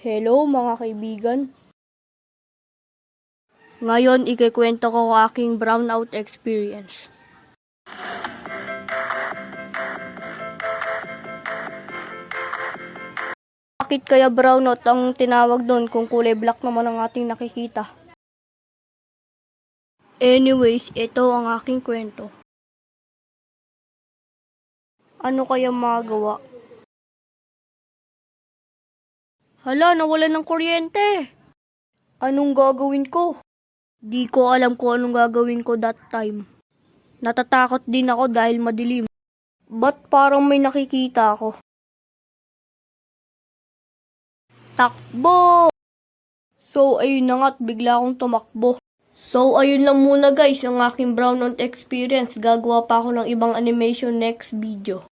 Hello mga kaibigan. Ngayon ikikwento ko ang aking brownout experience. Bakit kaya brownout ang tinawag doon kung kulay black naman ang ating nakikita? Anyways, ito ang aking kwento. Ano kaya magawa? Hala, nawalan ng kuryente! Anong gagawin ko? Di ko alam kung anong gagawin ko that time. Natatakot din ako dahil madilim. Ba't parang may nakikita ako? Takbo! So ayun na nga't bigla akong tumakbo. So ayun lang muna guys ang aking brownout experience. Gagawa pa ako ng ibang animation next video.